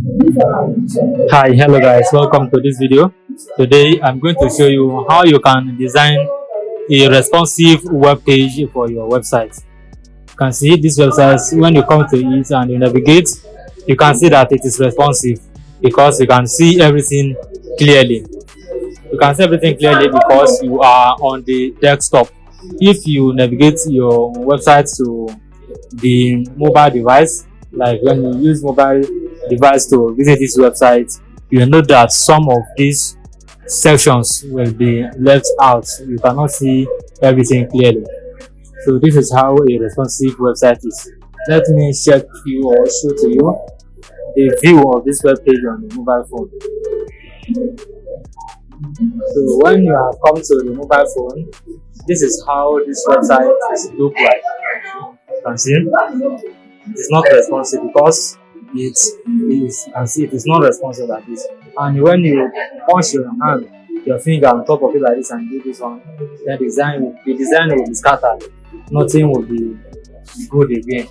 Hi, hello guys, welcome to this video. Today I'm going to show you how you can design a responsive web page for your website. You can see this website, when you come to it and you navigate, you can see that it is responsive because you can see everything clearly. You can see everything clearly because you are on the desktop. If you navigate your website to the mobile device, like when you use mobile device to visit this website, you will know that some of these sections will be left out. You cannot see everything clearly. So this is how a responsive website is. Let me show to you the view of this web page on the mobile phone. So when you have come to the mobile phone, this is how this website look like. You can see it is not responsive because it is not responsive like this. And when you punch your finger on top of it like this and do this one, then the design will be scattered. Nothing will be good again.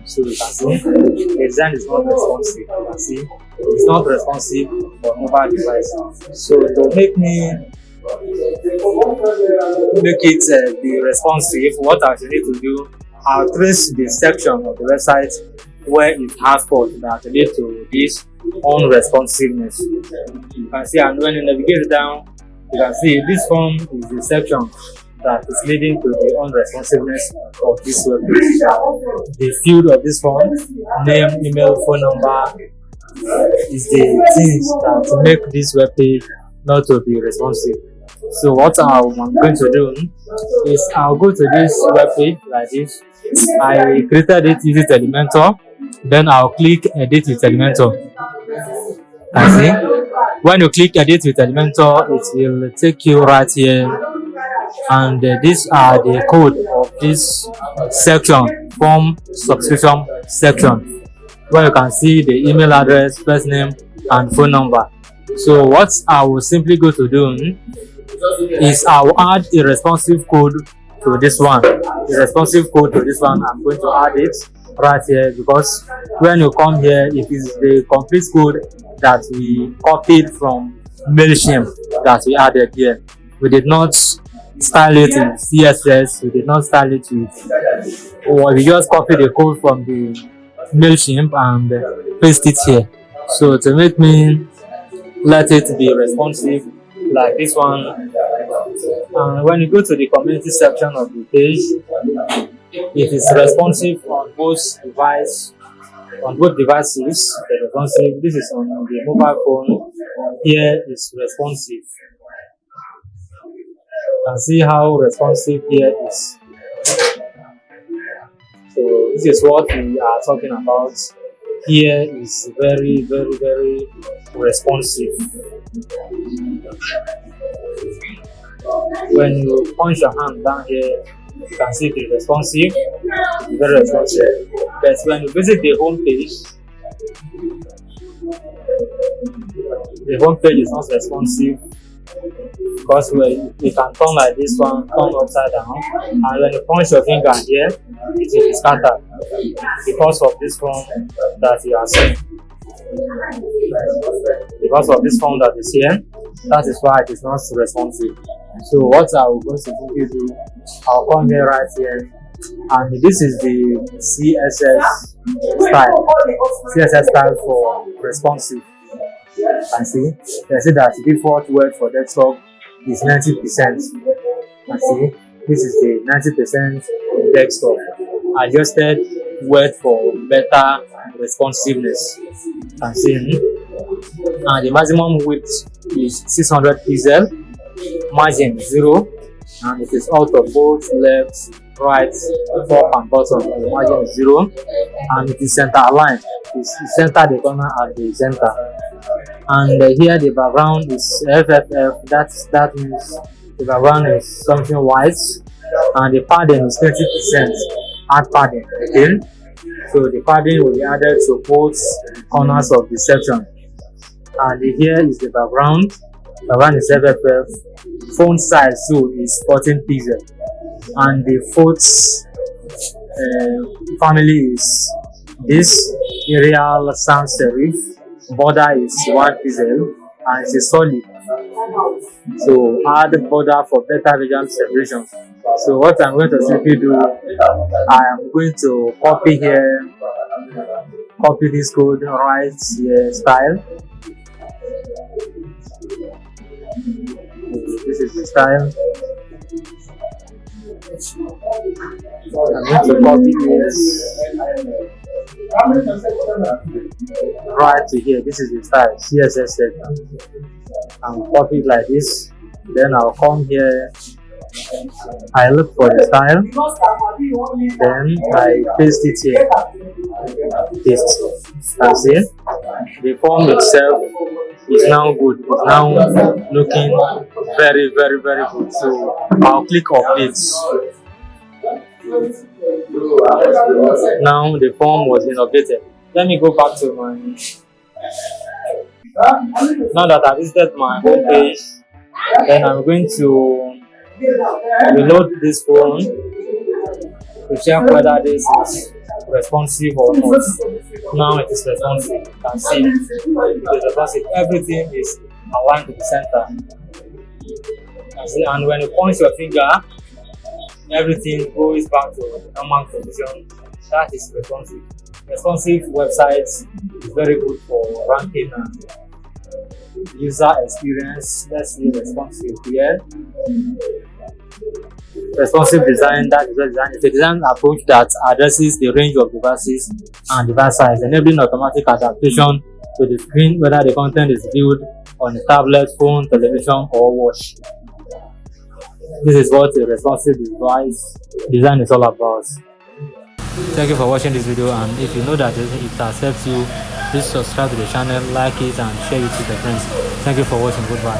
So you can see the design is not responsive. You can see it's not responsive for mobile device. So to make it be responsive, what I need to do, I'll trace the section of the website where it has code that lead to this unresponsiveness. You can see, and when you navigate down, you can see this form is the section that is leading to the unresponsiveness of this web page. The field of this form, name, email, phone number, is the things that make this web page not to be responsive. So what I'm going to do is I'll go to this web page like this. I created it using Elementor. Then I'll click edit with Elementor. And see, when you click edit with Elementor, it will take you right here. And these are the code of this section, form subscription section, where you can see the email address, first name, and phone number. So what I will simply go to do is I will add a responsive code to this one. The responsive code to this one, I'm going to add it right here because when you come here, it is the complete code that we copied from MailChimp that we added here. We did not style it in CSS, we did not style it with, or we just copied the code from the MailChimp and paste it here. So to make me let it be responsive like this one, and when you go to the community section of the page, it is responsive on both devices. The responsive. This is on the mobile phone. Here is responsive. You can see how responsive here is. So this is what we are talking about. Here is very, very, very responsive. When you punch your hand down here, you can see it is responsive, very responsive. But when you visit the home page is not responsive because you can turn like this one, turn upside down, and when you punch your finger here, it will be scattered because of this form that you are seeing. Because of this form that is here, that is why it is not responsive. So what I will going to do, I'll come here right here, and this is the CSS style for responsive. And see, you see that the default word for desktop is 90%. And see, this is the 90% desktop adjusted word for better responsiveness. And see, and the maximum width is 600 pixels, margin 0, and it is out of both left, right, top and bottom. The margin is 0, and it is center aligned. It's center the corner at the center. And here the background is FFF. That means the background is something white, and the padding is 20%. Add padding again. So the padding will be added to both corners of the section. And here is the background. The background is FFF. Font size too is 14 pixels, and the font family is this Arial sans serif. border is 1 pixel and it is solid. So add border for better region separation. So what I'm going to simply do, I am going to copy here, copy this code, write here style. This is the style. I'm going to copy this right to here. This is the style, CSS section. And copy it like this. Then I'll come here. I look for the style. Then I paste it here. Paste. That's it. The form itself is now good. It's now looking very, very, very good. So I'll click update. Now the form was innovated. Let me go back to my. Now that I've visited my home page, then I'm going to reload this phone to check whether this is responsive or not. Now it is responsive. You can see it is responsive. Everything is aligned to the center. And when you point your finger, everything goes back to the normal position. That is responsive. Responsive websites is very good for ranking and user experience. Let's see responsive here. Responsive design, that is design. It's a design approach that addresses the range of devices and device size, enabling automatic adaptation to the screen, whether the content is viewed on a tablet, phone, television, or watch. This is what a responsive device design is all about. Thank you for watching this video, and if you know that it has helped you, please subscribe to the channel, like it, and share it with your friends. Thank you for watching. Goodbye.